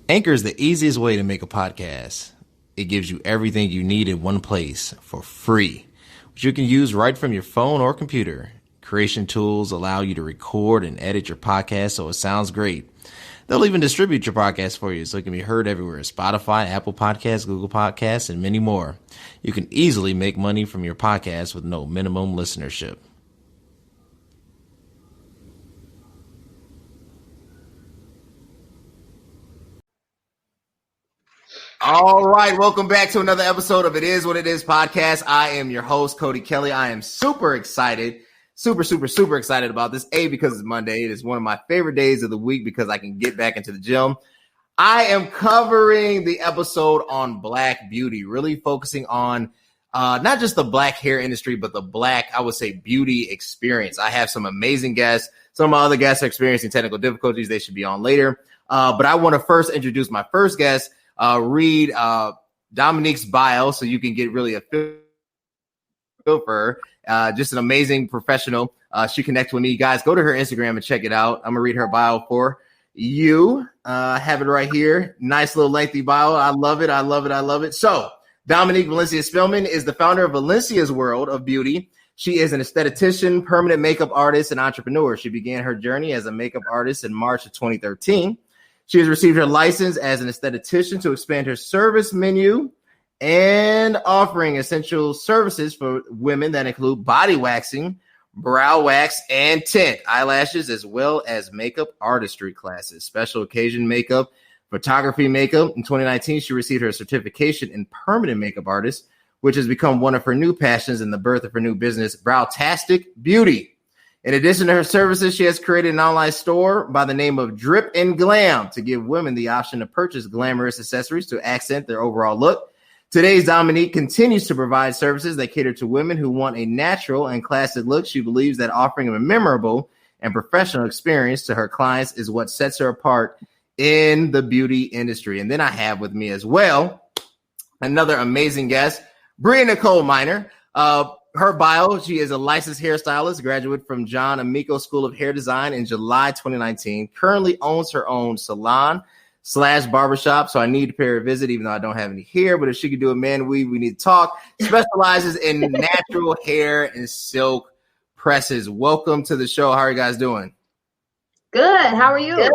Anchor is the easiest way to make a podcast. It gives you everything you need in one place for free, which you can use right from your phone or computer. Creation tools allow you to record and edit your podcast so it sounds great. They'll even distribute your podcast for you so it can be heard everywhere: Spotify, Apple Podcasts, Google Podcasts, and many more. You can easily make money from your podcast with no minimum listenership. All right, welcome back to another episode of It Is What It Is podcast. I am your host, Cody Kelly. I am super excited, super excited about this. Because it's Monday. It is one of my favorite days of the week because I can get back into the gym. I am covering the episode on Black beauty, really focusing on not just the Black hair industry, but the Black, I would say, beauty experience. I have some amazing guests. Some of my other guests are experiencing technical difficulties. They should be on later. But I want to first introduce my first guest. Read Dominique's bio so you can get really a feel for her. Just an amazing professional. She connects with me. Guys, go to her Instagram and check it out. I'm going to read her bio for you. Have it right here. Nice little lengthy bio. I love it. So Dominique Valencia Spillman is the founder of Valencia's World of Beauty. She is an esthetician, permanent makeup artist, and entrepreneur. She began her journey as a makeup artist in March of 2013. She has received her license as an esthetician to expand her service menu and offering essential services for women that include body waxing, brow wax, and tint, eyelashes, as well as makeup artistry classes, special occasion makeup, photography makeup. In 2019, she received her certification in permanent makeup artist, which has become one of her new passions in the birth of her new business, Browtastic Beauty. In addition to her services, she has created an online store by the name of Drip and Glam to give women the option to purchase glamorous accessories to accent their overall look. Today's Dominique continues to provide services that cater to women who want a natural and classic look. She believes that offering a memorable and professional experience to her clients is what sets her apart in the beauty industry. And then I have with me as well another amazing guest, Bria Nicole Minor. Her bio, she is a licensed hairstylist, graduate from John Amico School of Hair Design in July 2019, currently owns her own salon/barbershop. So I need to pay her a visit, even though I don't have any hair. But if she could do a man weave, we need to talk. Specializes in natural hair and silk presses. Welcome to the show. How are you guys doing? Good. How are you? Good.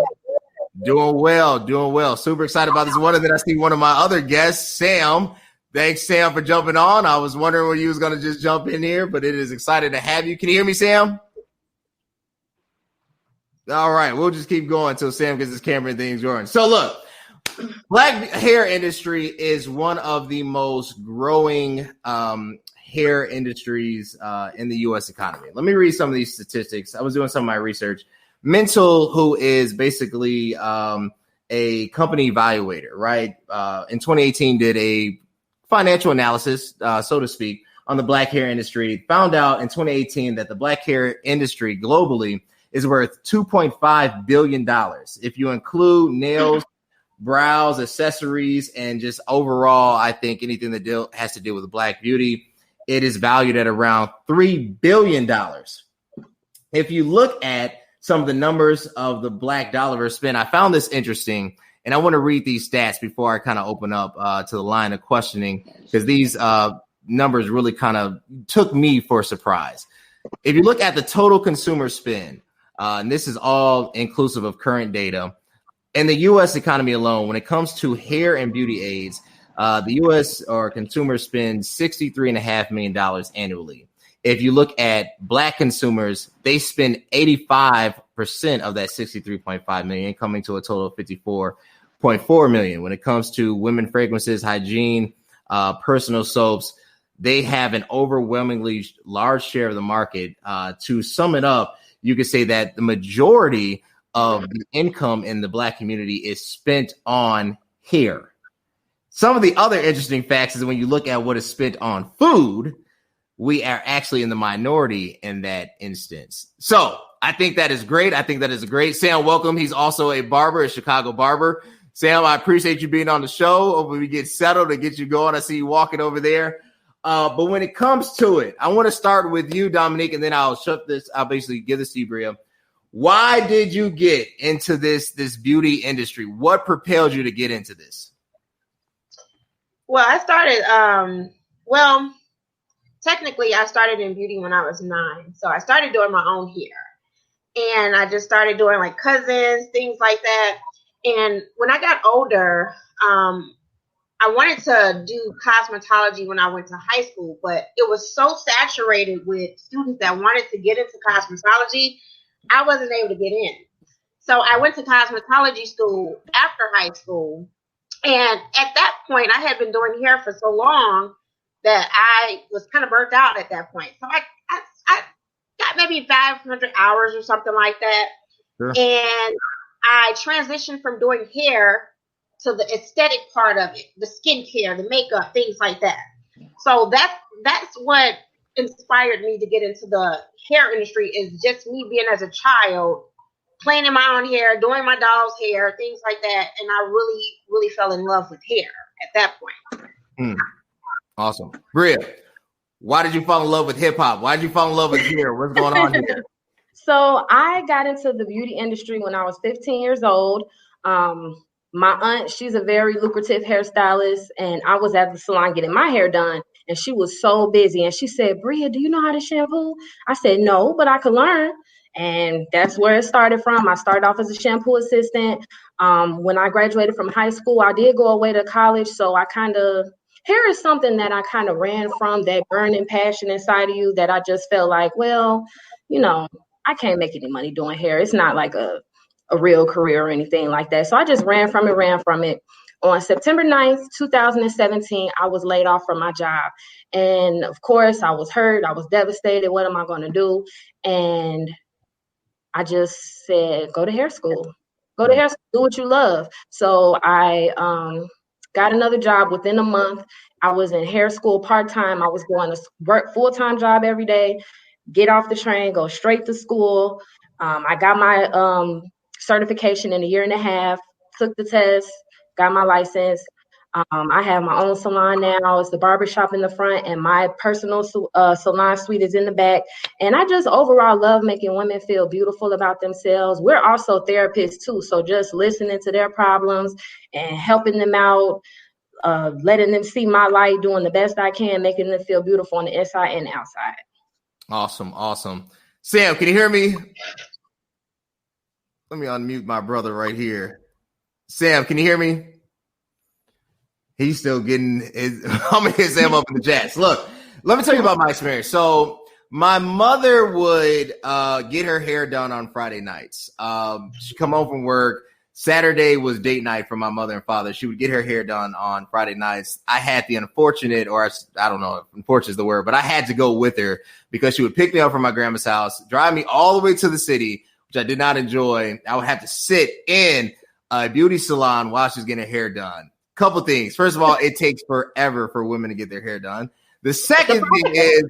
Doing well. Super excited about this one. And then I see one of my other guests, Sam. Thanks, Sam, for jumping on. I was wondering when you was going to just jump in here, but it is excited to have you. Can you hear me, Sam? All right. We'll just keep going until Sam gets his camera and things going. So, look, Black hair industry is one of the most growing hair industries in the U.S. economy. Let me read some of these statistics. I was doing some of my research. Mental, who is basically a company evaluator, right, in 2018 did a financial analysis, so to speak, on the Black hair industry, found out in 2018 that the Black hair industry globally is worth $2.5 billion. If you include nails, brows, accessories, and just overall, I think anything that has to do with Black beauty, it is valued at around $3 billion. If you look at some of the numbers of the Black dollar spent, I found this interesting. And I want to read these stats before I kind of open up to the line of questioning, because these numbers really kind of took me for a surprise. If you look at the total consumer spend, and this is all inclusive of current data, in the U.S. economy alone, when it comes to hair and beauty aids, the U.S. or consumers spend $63.5 million annually. If you look at Black consumers, they spend 85% of that 63.5 million, coming to a total of 54.4 million. When it comes to women fragrances, hygiene, personal soaps, they have an overwhelmingly large share of the market. To sum it up, you could say that the majority of the income in the Black community is spent on hair. Some of the other interesting facts is when you look at what is spent on food, we are actually in the minority in that instance. So I think that is great. Sam, welcome. He's also a barber, a Chicago barber. Sam, I appreciate you being on the show. Hopefully we get settled and get you going. I see you walking over there. But when it comes to it, I want to start with you, Dominique, and then I'll basically give this to you, Bria. Why did you get into this beauty industry? What propelled you to get into this? Well, I started, technically I started in beauty when I was 9. So I started doing my own hair. And I just started doing like cousins, things like that. And when I got older, I wanted to do cosmetology when I went to high school, but it was so saturated with students that wanted to get into cosmetology, I wasn't able to get in. So I went to cosmetology school after high school. And at that point, I had been doing hair for so long that I was kind of burnt out at that point. So I got maybe 500 hours or something like that. Sure. And I transitioned from doing hair to the aesthetic part of it, the skincare, the makeup, things like that. So that's what inspired me to get into the hair industry, is just me being as a child, playing in my own hair, doing my doll's hair, things like that. And I really, really fell in love with hair at that point. Awesome. Bria, why did you fall in love with hip hop? Why did you fall in love with hair? What's going on here? So I got into the beauty industry when I was 15 years old. My aunt, she's a very lucrative hairstylist, and I was at the salon getting my hair done, and she was so busy. And she said, Bria, do you know how to shampoo? I said, no, but I could learn. And that's where it started from. I started off as a shampoo assistant. When I graduated from high school, I did go away to college. So hair is something that I kind of ran from, that burning passion inside of you that I just felt like, well, I can't make any money doing hair. It's not like a real career or anything like that. So I just ran from it. On September 9th, 2017, I was laid off from my job. And of course, I was hurt. I was devastated. What am I going to do? And I just said, go to hair school. Go to hair school, do what you love. So I got another job within a month. I was in hair school part-time. I was going to work full-time job every day, get off the train, go straight to school. I got my certification in a year and a half, took the test, got my license. I have my own salon now. It's the barbershop in the front, and my personal salon suite is in the back. And I just overall love making women feel beautiful about themselves. We're also therapists too, so just listening to their problems and helping them out, letting them see my light, doing the best I can, making them feel beautiful on the inside and outside. Awesome. Sam, can you hear me? Let me unmute my brother right here. Sam, can you hear me? He's still getting his, I'm going to hit Sam up in the chats. Look, let me tell you about my experience. So my mother would get her hair done on Friday nights. She'd come home from work. Saturday was date night for my mother and father. She would get her hair done on Friday nights. I had the unfortunate, or I don't know if unfortunate is the word, but I had to go with her because she would pick me up from my grandma's house, drive me all the way to the city, which I did not enjoy. I would have to sit in a beauty salon while she's getting her hair done. Couple things. First of all, it takes forever for women to get their hair done. The second thing is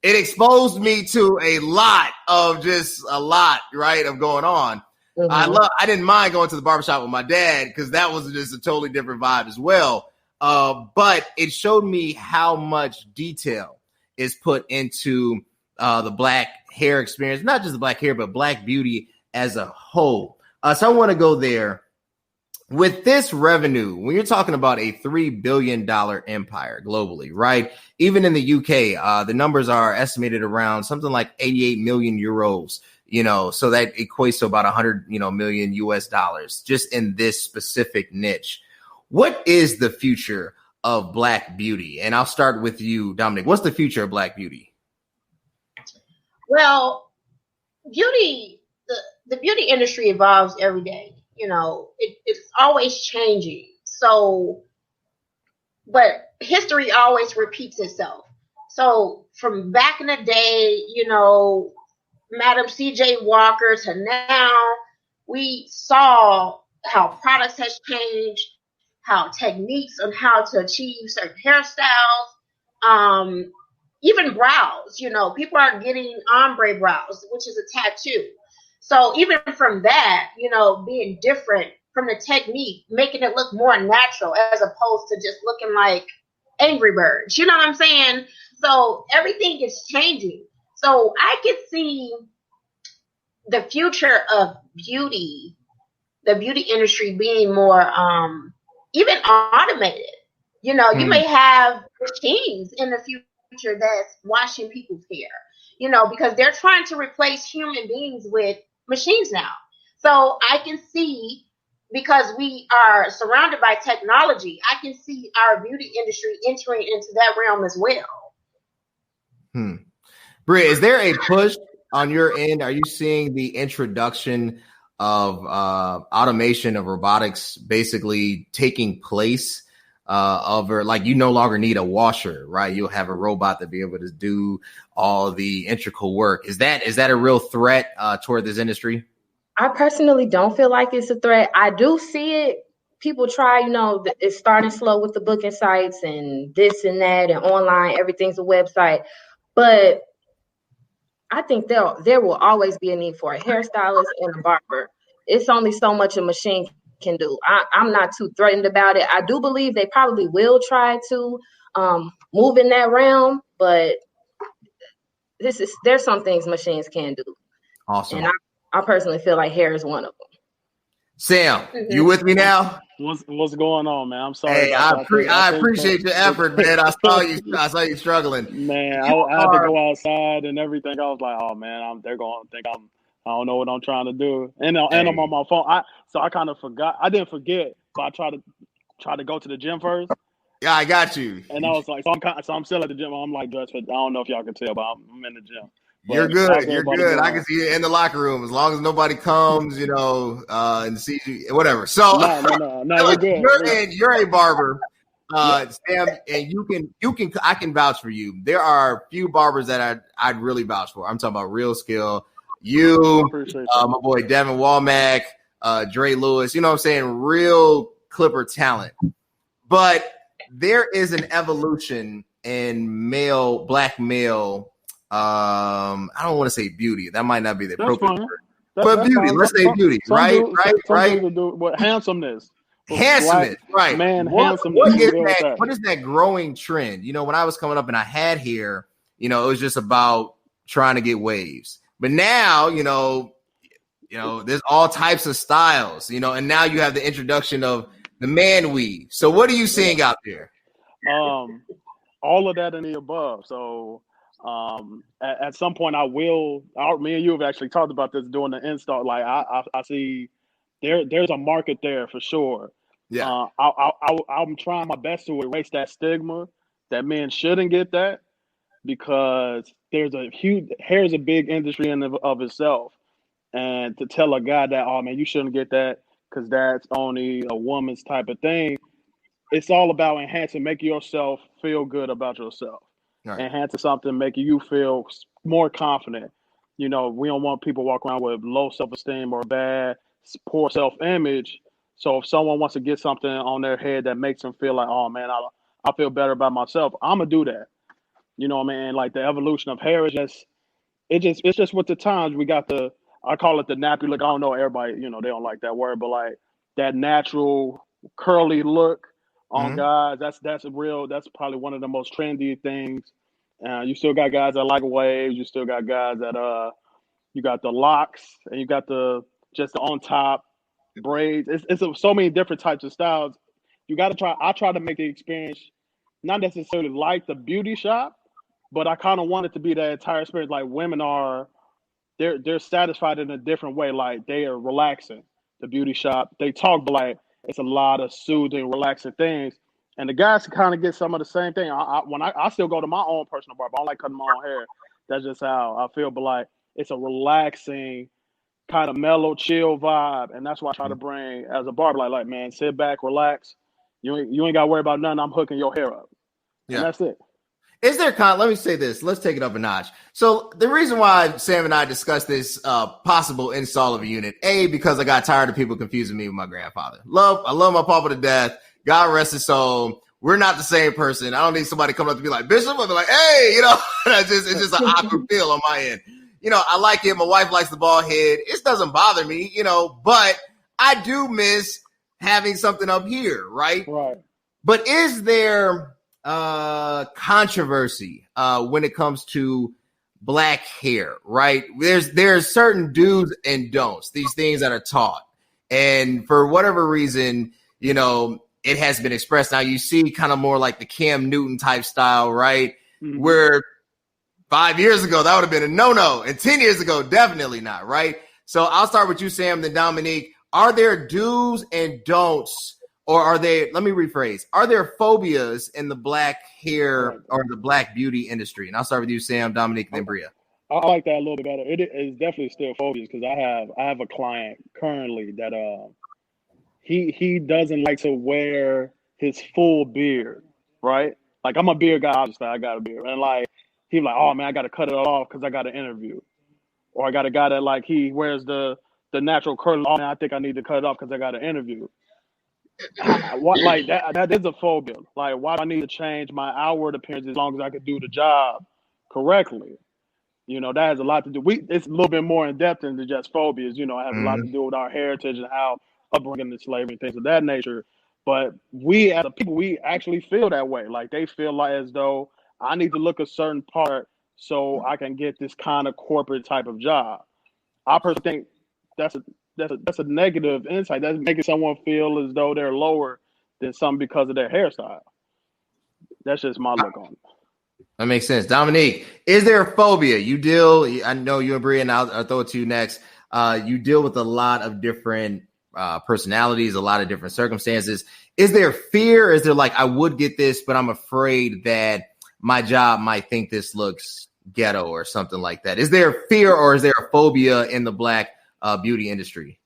it exposed me to a lot, right, of going on. Mm-hmm. I didn't mind going to the barbershop with my dad because that was just a totally different vibe as well. But it showed me how much detail is put into the black hair experience, not just the black hair, but black beauty as a whole. So I want to go there. With this revenue, when you're talking about a $3 billion empire globally, right? Even in the UK, the numbers are estimated around something like 88 million euros, so that equates to about 100, million US dollars just in this specific niche. What is the future of black beauty? And I'll start with you, Dominic. What's the future of black beauty? Well, beauty, the beauty industry evolves every day. It's always changing. So, but history always repeats itself. So from back in the day, Madam C.J. Walker to now, we saw how products has changed, how techniques on how to achieve certain hairstyles, even brows. People are getting ombre brows, which is a tattoo. So even from that, being different from the technique, making it look more natural as opposed to just looking like Angry Birds. You know what I'm saying? So everything is changing. So I could see the future of beauty, the beauty industry being more even automated. You know, you may have machines in the future that's washing people's hair, you know, because they're trying to replace human beings with machines now. So I can see, because we are surrounded by technology, I can see our beauty industry entering into that realm as well. Bria, is there a push on your end? Are you seeing the introduction of automation of robotics basically taking place over, like, you no longer need a washer, right? You'll have a robot to be able to do all the integral work. Is that a real threat toward this industry? I personally don't feel like it's a threat. I do see it. People try, you know, it's starting slow with the booking sites and this and that and online, everything's a website. But I think there will always be a need for a hairstylist and a barber. It's only so much a machine can do. I'm not too threatened about it. I do believe they probably will try to move in that realm, but there's some things machines can do. Awesome. And I personally feel like hair is one of them. Sam, you with me now? What's going on, man? I'm sorry. Hey, I appreciate your effort, man. I saw you struggling. Man, I had to go outside and everything. I was like, oh man, they're going to think I don't know what I'm trying to do, and I'm on my phone. So I kind of forgot. I didn't forget, but I tried to go to the gym first. Yeah, I got you. And I was like, so I'm still at the gym. I'm like dressed for. I don't know if y'all can tell, but I'm in the gym. But you're good. You're good. I can see you in the locker room as long as nobody comes, you know, and sees you, whatever. So no, we're good. You're a barber, Sam, and I can vouch for you. There are few barbers that I'd really vouch for. I'm talking about real skill. You, my boy Devin Walmack, Dre Lewis. You know what I'm saying? Real clipper talent. But there is an evolution in black male. I don't want to say beauty. That might not be the appropriate word. But beauty, let's say beauty, right? Handsomeness. Right. Man, handsomeness. What is that growing trend? You know, when I was coming up and I had hair, you know, it was just about trying to get waves. But now, you know, there's all types of styles, you know, and now you have the introduction of the man weave. So what are you seeing out there? All of that and the above. So at some point me and you have actually talked about this during the install. Like I see there's a market there for sure. Yeah. I'm trying my best to erase that stigma that men shouldn't get that, because hair is a big industry in of itself. And to tell a guy that, oh man, you shouldn't get that because that's only a woman's type of thing. It's all about enhancing, making yourself feel good about yourself. Right. Enhancing something, making you feel more confident. You know, we don't want people walking around with low self-esteem or poor self-image. So if someone wants to get something on their head that makes them feel like, oh man, I feel better about myself, I'm gonna do that. You know what I mean? Like the evolution of hair is it's just with the times. We got I call it the nappy look. I don't know, everybody, you know, they don't like that word, but like that natural curly look on guys, that's probably one of the most trendy things. You still got guys that like waves. You still got guys that you got the locks, and you got just the on top braids. It's so many different types of styles. You got to try. I try to make the experience not necessarily like the beauty shop, but I kind of want it to be that entire experience. Like women they're satisfied in a different way. Like they are relaxing. The beauty shop, they talk, but like it's a lot of soothing, relaxing things. And the guys kind of get some of the same thing. I still go to my own personal barber. I don't like cutting my own hair. That's just how I feel. But like it's a relaxing, kind of mellow, chill vibe, and that's why I try to bring as a barber. Like man, sit back, relax. You ain't got to worry about nothing. I'm hooking your hair up. Yeah, and that's it. Is there let me say this. Let's take it up a notch. So the reason why Sam and I discussed this possible install of a unit, because I got tired of people confusing me with my grandfather. I love my papa to death. God rest his soul. We're not the same person. I don't need somebody coming up to me like, Bishop, I'll be like, hey, you know, it's just an awkward feel on my end. You know, I like it. My wife likes the bald head. It doesn't bother me, you know, but I do miss having something up here, right? Right. But is there controversy when it comes to black hair, right? There's certain do's and don'ts, these things that are taught. And for whatever reason, you know, it has been expressed. Now you see kind of more like the Cam Newton type style, right? Mm-hmm. Where 5 years ago, that would have been a no-no. And 10 years ago, definitely not, right? So I'll start with you, Sam, then Dominique. Are there do's and don'ts, or are they, let me rephrase, are there phobias in the black hair or the black beauty industry? And I'll start with you, Sam, Dominique, and then Bria. I like that a little bit better. It is definitely still phobias because I have a client currently that he doesn't like to wear his full beard, right? Like I'm a beard guy, obviously I got a beard, and like he's like, oh man, I got to cut it off because I got an interview, or I got a guy that like he wears the natural curl. Oh man, I think I need to cut it off because I got an interview. What like that is a phobia. Like why do I need to change my outward appearance as long as I can do the job correctly? You know, that has a lot to do. It's a little bit more in depth than just phobias. You know, it has a lot to do with our heritage and how upbringing and slavery and things of that nature. But we as a people, we actually feel that way. Like they feel like as though I need to look a certain part so I can get this kind of corporate type of job. I personally think that's a negative insight. That's making someone feel as though they're lower than some because of their hairstyle. That's just my look on it. That makes sense. Dominique, is there a phobia? I know you and Bria, and I'll throw it to you next. You deal with a lot of different personalities, a lot of different circumstances. Is there fear? Is there like, I would get this, but I'm afraid that my job might think this looks ghetto or something like that? Is there fear or is there a phobia in the black beauty industry?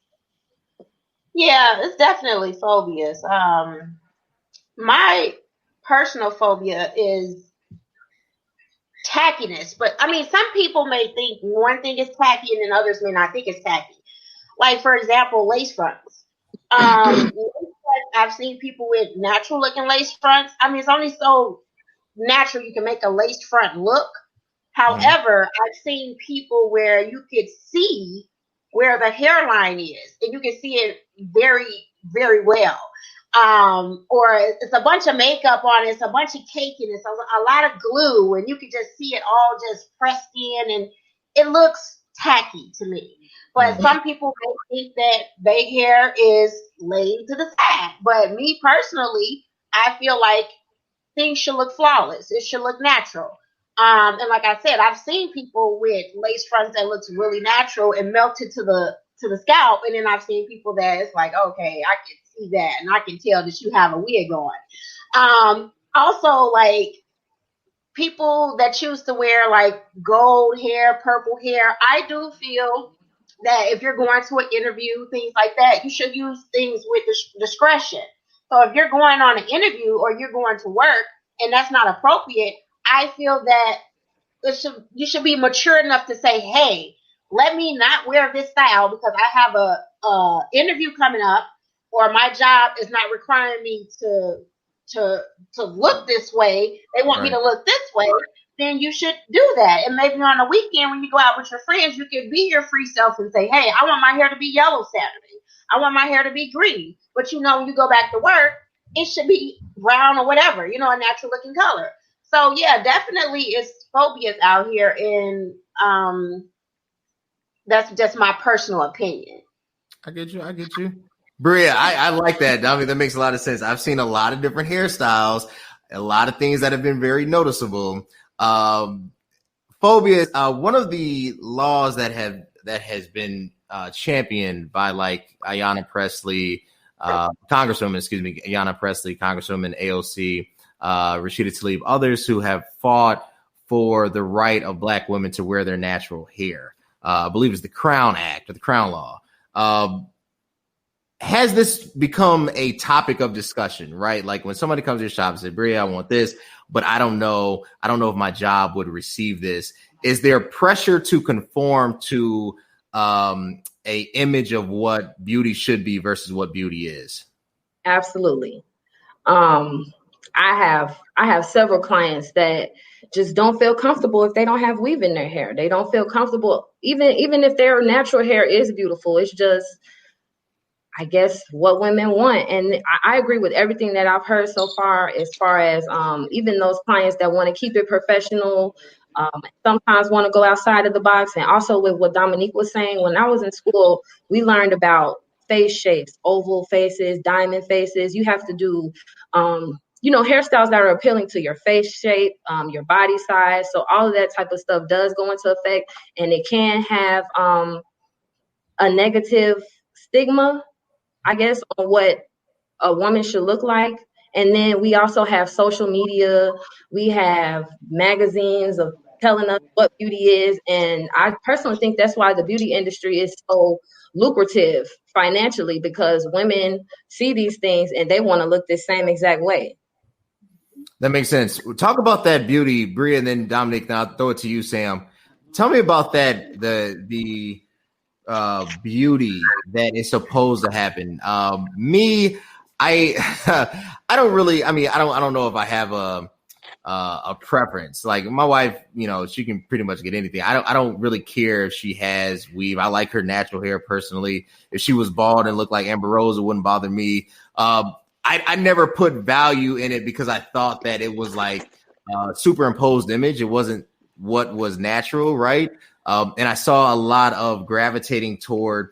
Yeah, it's definitely phobias. My personal phobia is tackiness, but I mean, some people may think one thing is tacky and then others may not think it's tacky. Like, for example, lace fronts. I've seen people with natural looking lace fronts. I mean, it's only so natural you can make a lace front look. However, I've seen people where you could see where the hairline is and you can see it very, very well. Or it's a bunch of makeup on it, it's a bunch of cake, and it's a lot of glue, and you can just see it all just pressed in, and it looks tacky to me. But some people may think that big hair is laid to the side. But me personally, I feel like things should look flawless. It should look natural. And like I said, I've seen people with lace fronts that looks really natural and melted to the scalp, and then I've seen people that it's like, okay, I can see that, and I can tell that you have a wig on. Also, like people that choose to wear like gold hair, purple hair, I do feel that if you're going to an interview, things like that, you should use things with discretion. So if you're going on an interview or you're going to work and that's not appropriate, I feel that you should be mature enough to say, hey, let me not wear this style because I have a interview coming up, or my job is not requiring me to look this way. They want me to look this way. Then you should do that. And maybe on a weekend when you go out with your friends, you can be your free self and say, hey, I want my hair to be yellow Saturday. I want my hair to be green. But when you go back to work, it should be brown or whatever, a natural looking color. So yeah, definitely it's phobias out here, and that's just my personal opinion. I get you. Bria, I like that. I mean, that makes a lot of sense. I've seen a lot of different hairstyles, a lot of things that have been very noticeable. Phobias, one of the laws that has been championed by like Ayanna Pressley, Congresswoman AOC, Rashida Tlaib, others who have fought for the right of Black women to wear their natural hair. I believe it's the Crown Act or the Crown Law. Has this become a topic of discussion, right? Like when somebody comes to your shop and says, Bria, I want this, but I don't know if my job would receive this. Is there pressure to conform to a image of what beauty should be versus what beauty is? Absolutely. I have several clients that just don't feel comfortable if they don't have weave in their hair. They don't feel comfortable, even if their natural hair is beautiful. It's just, I guess, what women want. And I agree with everything that I've heard so far, as far as even those clients that want to keep it professional, Sometimes want to go outside of the box. And also with what Dominique was saying, when I was in school, we learned about face shapes, oval faces, diamond faces. You have to do, hairstyles that are appealing to your face shape, your body size. So all of that type of stuff does go into effect, and it can have a negative stigma, I guess, on what a woman should look like. And then we also have social media. We have magazines of telling us what beauty is. And I personally think that's why the beauty industry is so lucrative financially, because women see these things and they want to look the same exact way. That makes sense. Talk about that beauty, Bria, and then Dominic. Now I'll throw it to you, Sam. Tell me about that, the beauty that is supposed to happen. Me, I I don't really. I mean, I don't know if I have a preference. Like my wife, she can pretty much get anything. I don't really care if she has weave. I like her natural hair personally. If she was bald and looked like Amber Rose, it wouldn't bother me. I never put value in it because I thought that it was like superimposed image. It wasn't what was natural, right? And I saw a lot of gravitating toward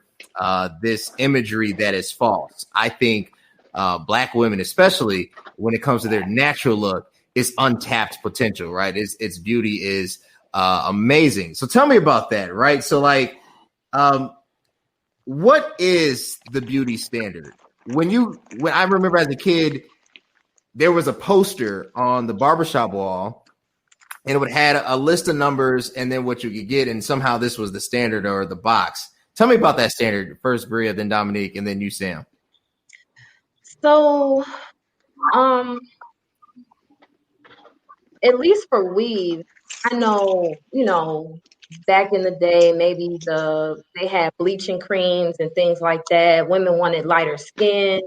this imagery that is false. I think Black women, especially when it comes to their natural look, is untapped potential, right? Its beauty is amazing. So tell me about that, right? So like, what is the beauty standard? When I remember as a kid, there was a poster on the barbershop wall, and it would have a list of numbers and then what you could get. And somehow this was the standard or the box. Tell me about that standard. First Bria, then Dominique, and then you, Sam. So, at least for weave, I know, back in the day, maybe they had bleaching creams and things like that. Women wanted lighter skin.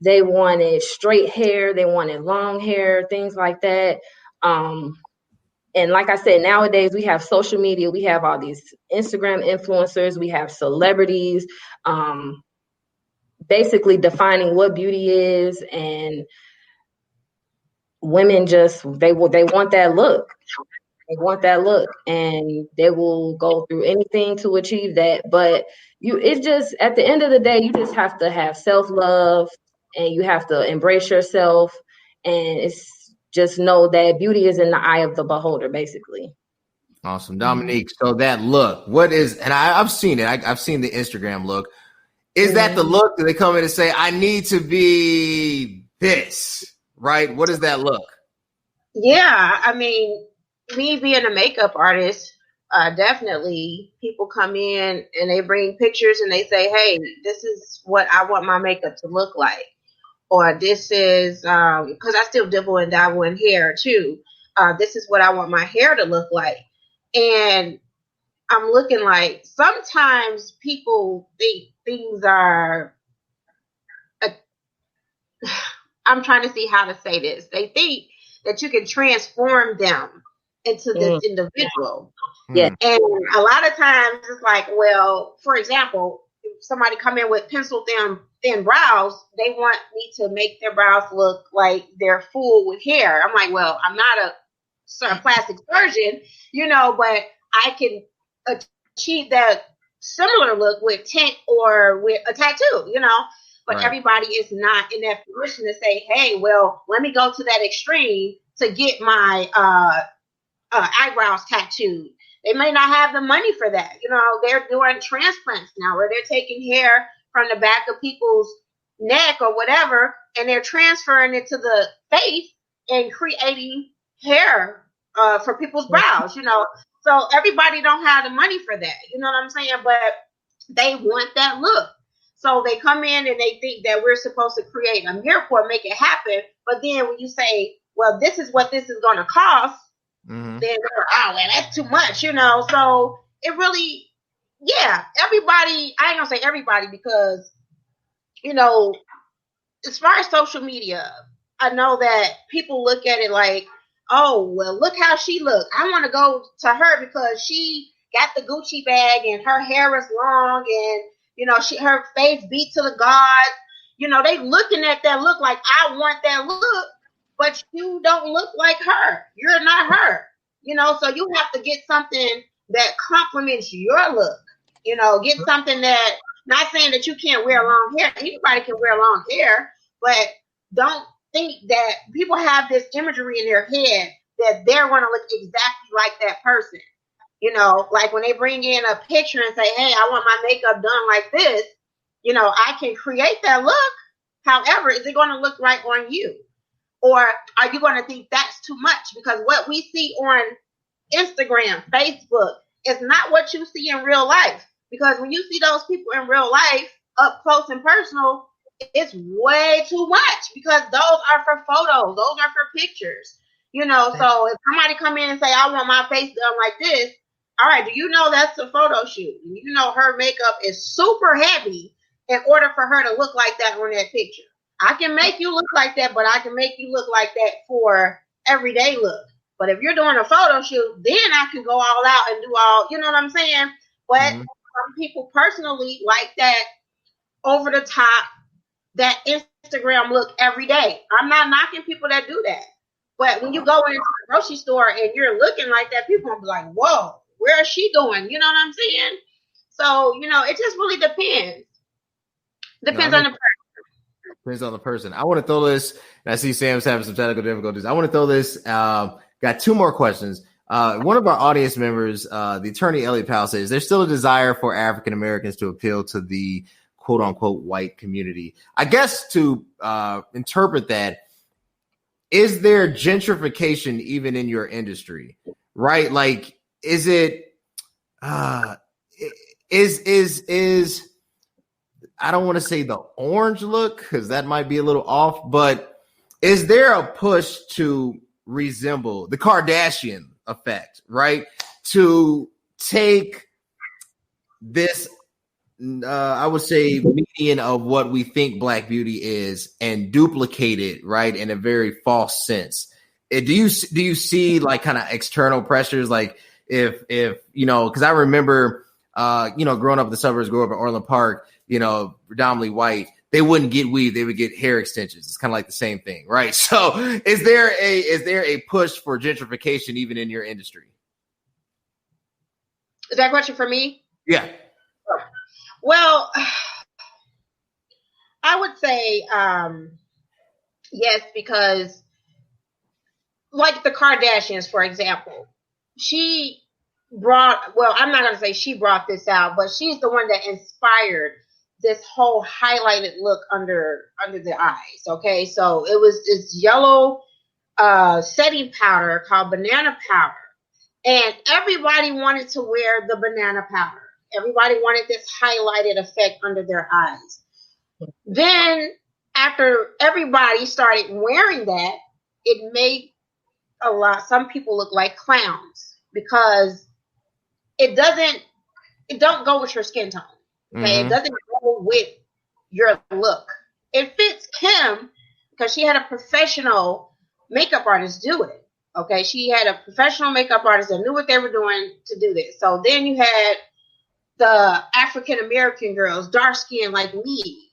They wanted straight hair. They wanted long hair, things like that. And like I said, nowadays we have social media. We have all these Instagram influencers. We have celebrities basically defining what beauty is. And women just, they want that look. They want that look, and they will go through anything to achieve that. But it's just, at the end of the day, you just have to have self-love, and you have to embrace yourself. And it's just know that beauty is in the eye of the beholder, basically. Awesome. Dominique, so that look, what is, and I've seen it. I've seen the Instagram look. Is that the look that they come in and say, I need to be this, right? What is that look? Yeah, I mean, me being a makeup artist, definitely people come in and they bring pictures and they say, hey, this is what I want my makeup to look like. Or this is, because I still dibble and dabble in hair too. This is what I want my hair to look like. And I'm looking like, sometimes people think things are, I'm trying to see how to say this. They think that you can transform them into this individual. Yeah. And a lot of times it's like, well, for example, if somebody come in with pencil thin brows, they want me to make their brows look like they're full with hair. I'm like, well, I'm not a plastic surgeon, but I can achieve that similar look with tint or with a tattoo, but right. Everybody is not in that position to say, hey, well, let me go to that extreme to get my eyebrows tattooed. They may not have the money for that. They're doing transplants now where they're taking hair from the back of people's neck or whatever, and they're transferring it to the face and creating hair for people's brows, So everybody don't have the money for that. You know what I'm saying? But they want that look. So they come in and they think that we're supposed to create a miracle and make it happen. But then when you say, well, this is what this is going to cost, then they're, oh, well, that's too much, So it really, yeah, everybody, I ain't going to say everybody because, as far as social media, I know that people look at it like, oh, well, look how she looks. I want to go to her because she got the Gucci bag and her hair is long and, her face beat to the God. They looking at that look like, I want that look, but you don't look like her. You're not her. So you have to get something that complements your look. Get something that, not saying that you can't wear long hair. Anybody can wear long hair, but don't think that people have this imagery in their head that they're going to look exactly like that person. Like when they bring in a picture and say, hey, I want my makeup done like this, I can create that look. However, is it going to look right on you? Or are you going to think that's too much? Because what we see on Instagram, Facebook, is not what you see in real life. Because when you see those people in real life, up close and personal, it's way too much, because those are for photos. Those are for pictures. So if somebody come in and say, I want my face done like this, all right, do you know that's a photo shoot? Her makeup is super heavy in order for her to look like that on that picture. I can make you look like that, but I can make you look like that for everyday look. But if you're doing a photo shoot, then I can go all out and do all, you know what I'm saying? But some people personally like that over the top, that Instagram look every day. I'm not knocking people that do that. But when you go into the grocery store and you're looking like that, people will be like, whoa, where is she going? You know what I'm saying? So, it just really depends. Depends on the person. Depends on the person. I want to throw this, and I see Sam's having some technical difficulties. I want to throw this. Got two more questions. One of our audience members, the attorney Elliot Powell, says there's still a desire for African Americans to appeal to the quote unquote white community. I guess to interpret that, is there gentrification even in your industry? Right? Like, is it is I don't want to say the orange look, because that might be a little off, but is there a push to resemble the Kardashian effect, right? To take this, I would say, median of what we think Black beauty is and duplicate it, right, in a very false sense. Do you see like kind of external pressures, like if because I remember growing up in the suburbs, growing up in Orland Park, predominantly white, they wouldn't get weave, they would get hair extensions. It's kind of like the same thing, right? So is there a push for gentrification even in your industry? Is that a question for me? Yeah. Well, I would say yes, because like the Kardashians, for example, I'm not going to say she brought this out, but she's the one that inspired this whole highlighted look under the eyes. Okay, so it was this yellow setting powder called banana powder, and everybody wanted to wear the banana powder. Everybody wanted this highlighted effect under their eyes. Then after everybody started wearing that, it made some people look like clowns, because it don't go with your skin tone. Okay, It doesn't go with your look. It fits Kim because she had a professional makeup artist do it. Okay, she had a professional makeup artist that knew what they were doing to do this. So then you had the African American girls, dark skin like me,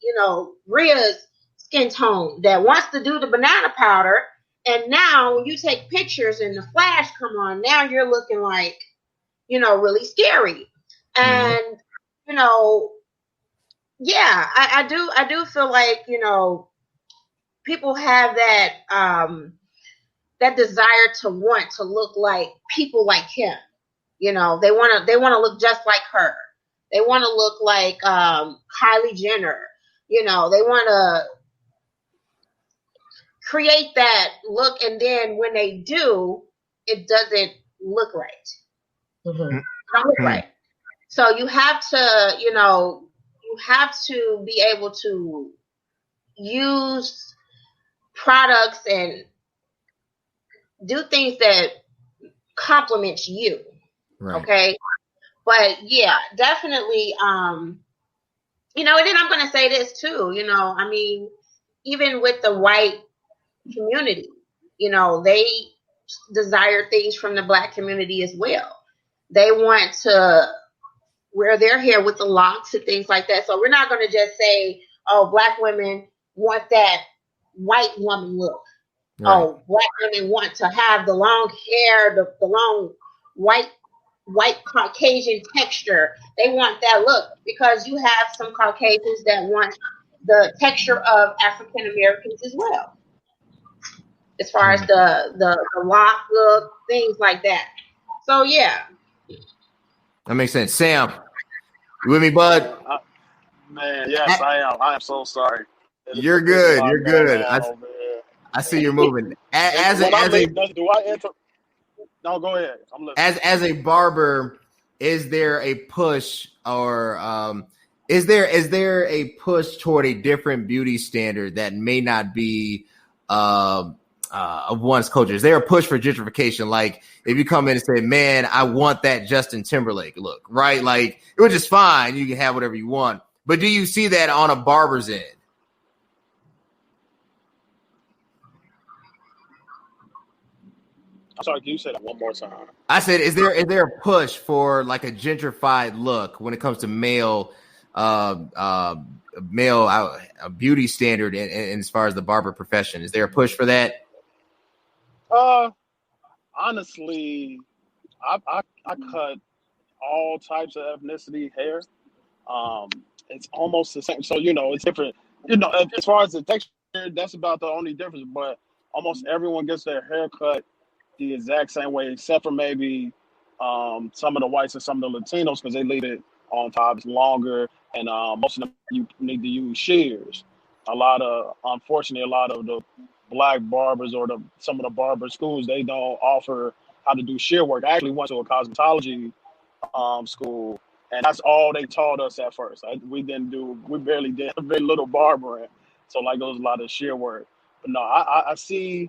Rhea's skin tone, that wants to do the banana powder. And now when you take pictures and the flash come on, now you're looking like, really scary. And, yeah, I do feel like, people have that, that desire to want to look like people like him. They want to look just like her. They want to look like Kylie Jenner. They want to create that look, and then when they do, it doesn't look right. Don't look right. So you have to, be able to use products and do things that complement you. Right. Okay. But yeah, definitely, and then I'm going to say this too, even with the white community, they desire things from the Black community as well. They want to wear their hair with the locks and things like that. So we're not going to just say, oh, Black women want that white woman look. Right. Oh, black women want to have the long hair, the long white Caucasian texture. They want that look because you have some Caucasians that want the texture of African Americans as well, as far as the lock look, things like that. So yeah. That makes sense. Sam, you with me, bud? Man, yes, I am. I am so sorry. You're There's a good. lot You're going good. on over here. I see you're moving. When I make, do I enter? No, go ahead. I'm listening. As a barber, is there a push or is there a push toward a different beauty standard that may not be of one's culture? Is there a push for gentrification? Like if you come in and say, man, I want that Justin Timberlake look, right? Like it was just fine. You can have whatever you want. But do you see that on a barber's end? I'm sorry, can you say that one more time? I said, is there a push for like a gentrified look when it comes to male beauty standard and as far as the barber profession? Is there a push for that? Honestly, I cut all types of ethnicity hair. It's almost the same. So it's different. As far as the texture, that's about the only difference. But almost everyone gets their hair cut the exact same way, except for maybe some of the whites and some of the Latinos, because they leave it on top longer, and most of them you need to use shears. Unfortunately, a lot of the black barbers or some of the barber schools, they don't offer how to do shear work. I actually went to a cosmetology school, and that's all they taught us at first. We barely did very little barbering, so like it was a lot of shear work. But no, I see.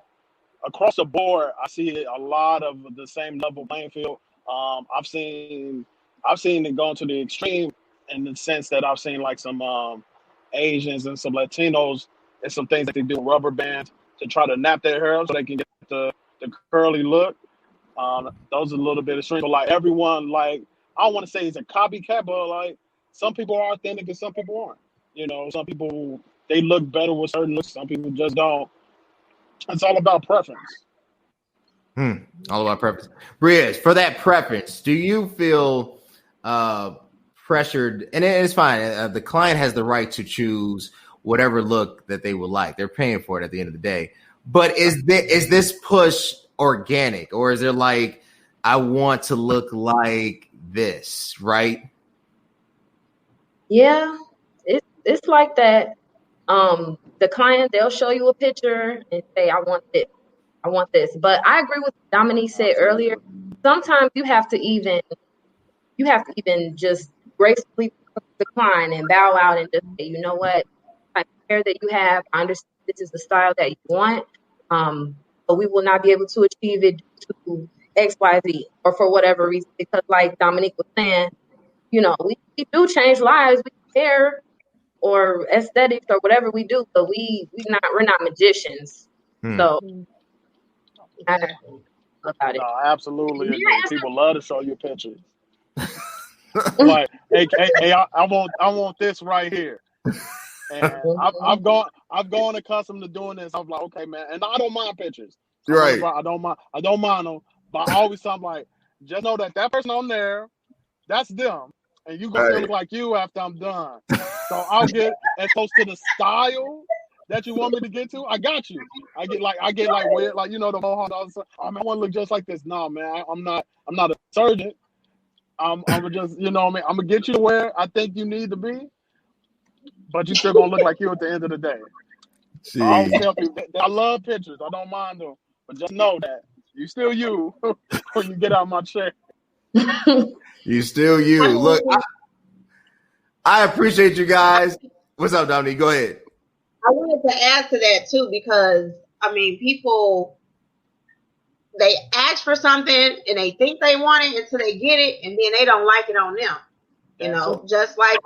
Across the board, I see a lot of the same level playing field. I've seen it going to the extreme in the sense that I've seen like some Asians and some Latinos and some things that they do rubber bands to try to nap their hair up so they can get the curly look. Those are a little bit extreme, but like everyone, like I don't want to say it's a copycat, but like some people are authentic and some people aren't. Some people they look better with certain looks, some people just don't. It's all about preference. All about preference. Briaz, for that preference, do you feel pressured? And it's fine. The client has the right to choose whatever look that they would like. They're paying for it at the end of the day. But is this push organic, or is there like, I want to look like this, right? Yeah, it's like that. The client, they'll show you a picture and say, I want this. But I agree with what Dominique said earlier. Sometimes you have to even just gracefully decline and bow out and just say, you know what, type of hair that you have, I understand this is the style that you want, but we will not be able to achieve it due to X, Y, Z, or for whatever reason. Because like Dominique was saying, we do change lives. We care or aesthetics or whatever we do, but we're not magicians. So I don't know about it. No, absolutely agree. People love to show you pictures. Like, hey, I want this right here. And I've gone accustomed to doing this. I'm like, okay, man, and I don't mind pictures. Right. I don't mind them. But I always I'm like, just know that person on there, that's them. And you gonna look like you after I'm done. So I'll get as close to the style that you want me to get to. I got you. I get like weird, like the mohawk. I want to look just like this. No, man, I'm not a surgeon. I'm just I'm gonna get you to where I think you need to be, but you still gonna look like you at the end of the day. So I always tell people that I love pictures. I don't mind them, but just know that you still you when you get out of my chair. You still you. Look, I appreciate you guys. What's up, Dominique? Go ahead. I wanted to add to that too, because people, they ask for something and they think they want it until they get it, and then they don't like it on them. Just like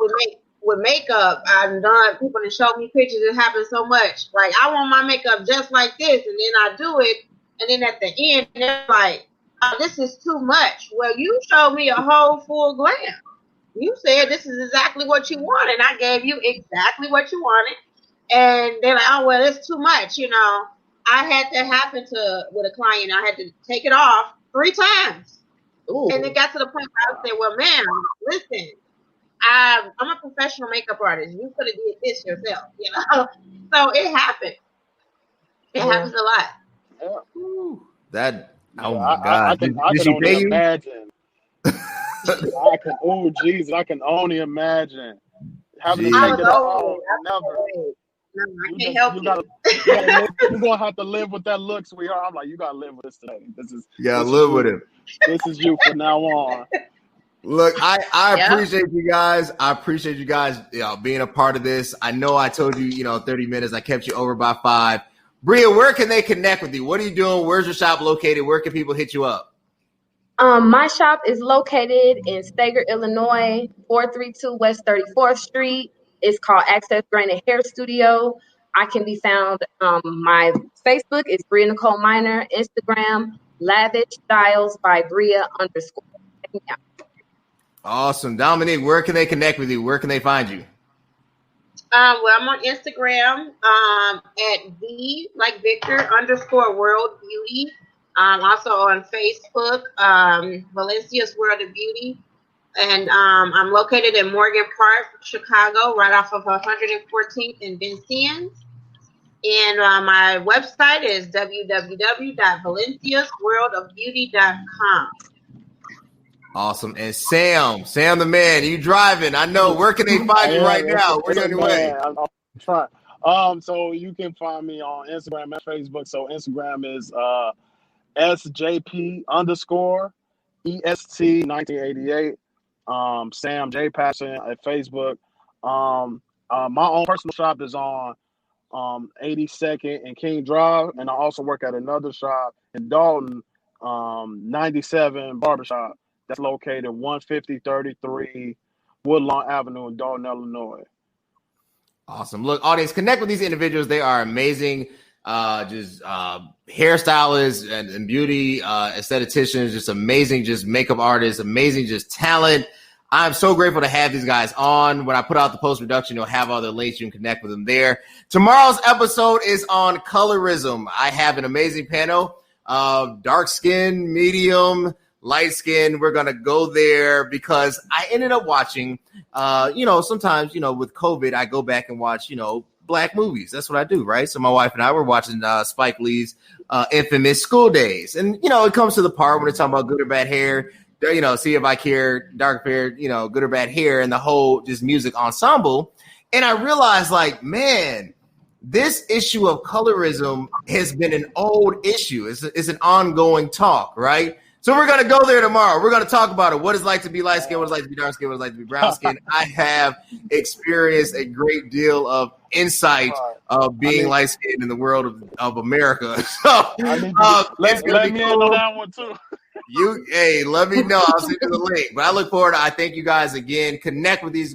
with makeup, I've done, people that show me pictures, it happens so much. Like, I want my makeup just like this, and then I do it, and then at the end, they're like, oh, this is too much. Well, you showed me a whole full glam. You said this is exactly what you want, and I gave you exactly what you wanted. And they're like, oh, well, it's too much. I had that happen with a client. I had to take it off 3 times. Ooh. And it got to the point where I said, well, ma'am, listen, I'm a professional makeup artist. You could have did this yourself, you know? So it happened. It happens a lot. Yeah. That, oh my God. I can only imagine. I can only imagine. Having to take it off. Never. No, I can't help you. You're going to have to live with that look, sweetheart. I'm like, you got to live with this today. You got to live with it. This is you from now on. Look, I appreciate you guys. I appreciate you guys being a part of this. I know I told you, 30 minutes. I kept you over by 5. Bria, where can they connect with you? What are you doing? Where's your shop located? Where can people hit you up? My shop is located in Stager, Illinois, 432 West 34th Street. It's called Access Granite Hair Studio. I can be found my Facebook is Bria Nicole Minor, Instagram, Lavish Styles by Bria _. Awesome. Dominique, where can they connect with you? Where can they find you? Well, I'm on Instagram at V like Victor _ World Beauty. Also on Facebook, Valencia's World of Beauty. And I'm located in Morgan Park, Chicago, right off of 114th and Vincennes. And my website is www.valenciasworldofbeauty.com. Awesome. And Sam the man, you driving? I know. Where can they find you right now? Where you on your way? I'm trying. So you can find me on Instagram and Facebook. So Instagram is SJP _ EST 1988. Sam J Passion at Facebook. My own personal shop is on 82nd and King Drive, and I also work at another shop in Dalton, 97 Barbershop. That's located 15033 Woodlawn Avenue in Dalton, Illinois. Awesome. Look, audience, connect with these individuals. They are amazing. Just hairstylists and beauty aestheticians, just amazing, just makeup artists, amazing, just talent. I'm so grateful to have these guys on. When I put out the post-production, you'll have all their links. You can connect with them there. Tomorrow's episode is on colorism. I have an amazing panel of dark skin, medium, light skin. We're going to go there because I ended up watching, sometimes, with COVID, I go back and watch, Black movies. That's what I do, right? So my wife and I were watching Spike Lee's infamous School Days. And, it comes to the part when they're talking about good or bad hair, see if I care, dark hair, good or bad hair, and the whole just music ensemble. And I realized, man, this issue of colorism has been an old issue. It's an ongoing talk, right? So we're going to go there tomorrow. We're going to talk about it. What it's like to be light skinned, what it's like to be dark skinned, what it's like to be brown skinned. I have experienced a great deal of insight of being light skinned in the world of America. So let me in on that one too. Let me know. I'll send you the link. But I look forward to. I thank you guys again. Connect with these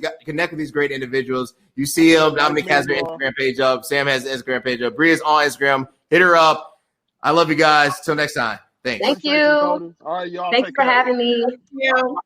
great individuals. You see them. Dominic has their Instagram page up. Sam has his Instagram page up. Bria's on Instagram. Hit her up. I love you guys. Till next time. Thanks. Thank you. All right, y'all. Thanks for having me. Thank you.